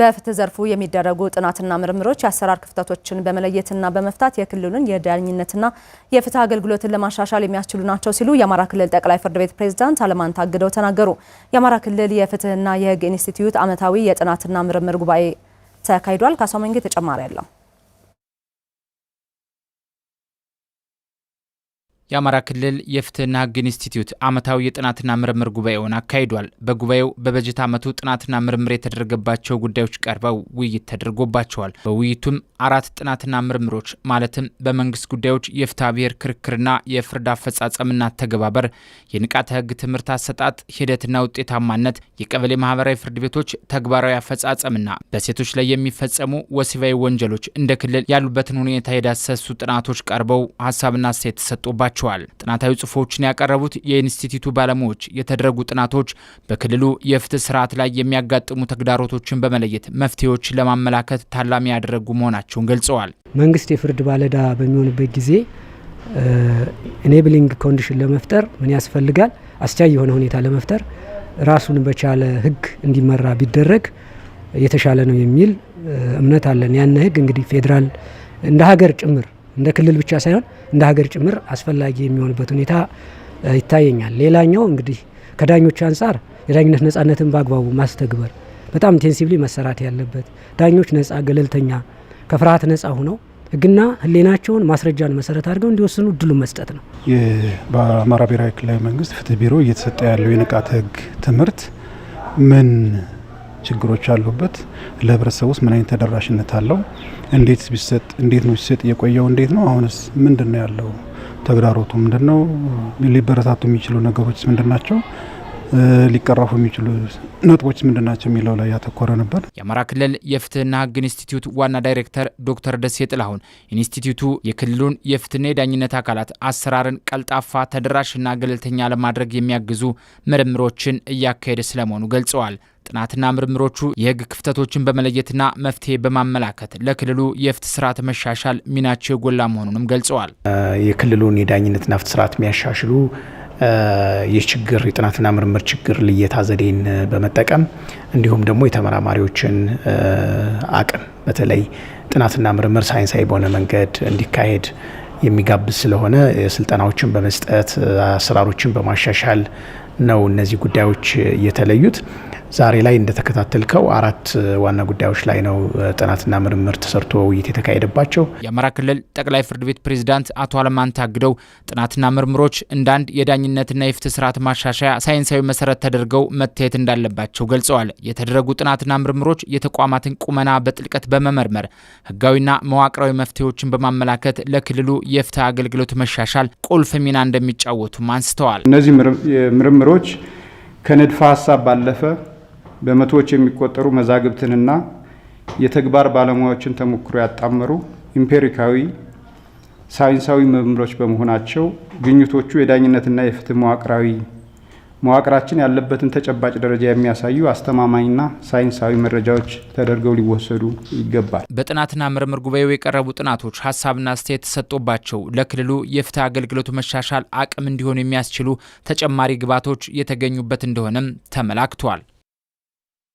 በፍትህ ዘርፉ የሚደረጉ ጥናትና ምርምሮች የአሰራር ክፍተቶችን በመለየትና በመፍታት የክልሉን የዳኝነትና የፍትህ አገልግሎትን ለማሻሻል የሚያስችሉ ናቸው ሲሉ የአማራ ክልል ጠቅላይ ፍርድ ቤት ፕሬዝዳንት አለማንታ አግደው ተናገሩ። የአማራ ክልል የፍትህና የህግ ኢንስቲትዩት ዓመታዊ የጥናትና ምርምር ጉባኤ ተካሂዷል። ካሳው መንጌ ተጨማሪ አለው። የአማራ ክልል የፍትህና ህግ ኢንስቲትዩት ዓመታዊ የጥናትና ምርምር ጉባኤውን አካሂዷል። በጉባኤው በበጀት ዓመቱ ጥናትና ምርምር የተደረገባቸው ጉዳዮች ቀርበው ውይይት ተደርጎባቸዋል። በውይይቱም 4 ጥናትና ምርምሮች ማለትም በመንግስት ጉዳዮች የፍትሐ ብሔር ክርክርና የፍርድ አፈጻጸምና ተገባበር፣ የንቃተ ህግ ትምህርት አሰጣጥ ሂደትና ውጤታማነት፣ የቀበሌ ማህበራዊ ፍርድ ቤቶች ተግባራዊ አፈጻጸምና በሴቶች ላይ የሚፈጸሙ ወሲባዊ ወንጀሎች እንደ ክልል ያሉበትን ሁኔታ የዳሰሱ ጥናቶች ቀርበው ሀሳብና አስተያየት ተሰጥቶባቸዋል። ጥናታዊ ጽሑፎችን ያቀረቡት የኢንስቲትዩቱ ባለሙያዎች የተደረጉ ጥናቶች በክልሉ የፍትህ ስርዓት ላይ የሚያጋጥሙ ተግዳሮቶችን በመለየት መፍትሄዎችን ለማመላከት ታላሚ ያደረጉ መሆናቸውን ገልጸዋል። መንግስት የፍርድ ባለዳ በሚሆንበት ጊዜ ኢኔብሊንግ ኮንዲሽን ለመፍጠር ምን ያስፈልጋል? አስቻይ የሆነ ሁኔታ ለመፍጠር ራሱን በቻለ ህግ እንዲመራ ቢደረግ የተሻለ ነው የሚል እምነት አለን። ያን ህግ እንግዲህ ፌዴራል እንደ ሀገር ጭምር እንደ ክልል ብቻ ሳይሆን እንደ ሀገር ጭምር አስፈላጊ የሚሆንበት ሁኔታ ይታየኛል። ሌላኛው እንግዲህ ከዳኞች አንጻር የዳኝነት ነጻነትን በአግባቡ ማስተግበር በጣም ኢንቴንሲቭሊ መሰራት ያለበት፣ ዳኞች ነጻ ገለልተኛ ከፍርሃት ነጻ ሆነው ህግና ህሊናቸውን ማስረጃን መሰረት አድርገው እንዲወስኑ እድሉ መስጠት ነው። በአማራ ብሔራዊ ክልላዊ መንግስት ፍትህ ቢሮ እየተሰጠ ያለው የንቃተ ህግ ትምህርት ምን ችግሮች አሉበት? ለህብረተሰቡ ውስጥ ምን አይነት ተደራሽነት አለው? እንዴት ቢሰጥ እንዴት ነው ሲሰጥ የቆየው? እንዴት ነው አሁንስ? ምንድነው ያለው ተግዳሮቱ? ምንድነው ሊበረታቱ የሚችሉ ነገሮች ምንድናቸው? ሊቀረፉ የሚችሉ ነጥቦች ምንድናቸው የሚለው ላይ ያተኮረ ነበር። የአማራ ክልል የፍትህና ህግ ኢንስቲትዩት ዋና ዳይሬክተር ዶክተር ደሴ ጥላሁን ኢንስቲትዩቱ የክልሉን የፍትህና የዳኝነት አካላት አሰራርን ቀልጣፋ፣ ተደራሽና ገለልተኛ ለማድረግ የሚያግዙ ምርምሮችን እያካሄደ ስለመሆኑ ገልጸዋል። ጥናትና ምርምሮቹ የህግ ክፍተቶችን በመለየትና መፍትሄ በማመላከት ለክልሉ የፍትህ ስርዓት መሻሻል ሚናቸው የጎላ መሆኑንም ገልጸዋል። የክልሉን የዳኝነትና ፍትህ ስርዓት የሚያሻሽሉ የችግር የጥናትና ምርምር ችግር ልየታ ዘዴን በመጠቀም እንዲሁም ደግሞ የተመራማሪዎችን አቅም በተለይ ጥናትና ምርምር ሳይንሳዊ በሆነ መንገድ እንዲካሄድ የሚጋብዝ ስለሆነ ስልጠናዎችን በመስጠት አሰራሮችን በማሻሻል ነው እነዚህ ጉዳዮች የተለዩት። ዛሬ ላይ እንደተከታተልከው 4 ዋና ጉዳዮች ላይ ነው ጥናትና ምርምር ተሰርቶ ውይይት የተካሄደባቸው። የአማራ ክልል ጠቅላይ ፍርድ ቤት ፕሬዝዳንት አቶ አለማንታ አግደው ጥናትና ምርምሮች እንዳንድ የዳኝነትና የፍትህ ስርዓት ማሻሻያ ሳይንሳዊ መሰረት ተደርገው መታየት እንዳለባቸው ገልጸዋል። የተደረጉ ጥናትና ምርምሮች የተቋማትን ቁመና በጥልቀት በመመርመር ህጋዊና መዋቅራዊ መፍትሄዎችን በማመላከት ለክልሉ የፍትህ አገልግሎት መሻሻል ቁልፍ ሚና እንደሚጫወቱም አንስተዋል። እነዚህ ምርምሮች ከንድፈ ሀሳብ ባለፈ በመቶዎች የሚቆጠሩ መዛግብትንና የተግባር ባለሙያዎችን ተሞክሮ ያጣመሩ ኢምፔሪካዊ ሳይንሳዊ ምርምሮች በመሆናቸው ግኝቶቹ የዳኝነትና የፍትህ መዋቅራችን ያለበትን ተጨባጭ ደረጃ የሚያሳዩ አስተማማኝና ሳይንሳዊ መረጃዎች ተደርገው ሊወሰዱ ይገባል። በጥናትና ምርምር ጉባኤው የቀረቡ ጥናቶች ሀሳብና አስተያየት ተሰጥቶባቸው ለክልሉ የፍትህ አገልግሎት መሻሻል አቅም እንዲሆኑ የሚያስችሉ ተጨማሪ ግብዓቶች የተገኙበት እንደሆነም ተመላክቷል።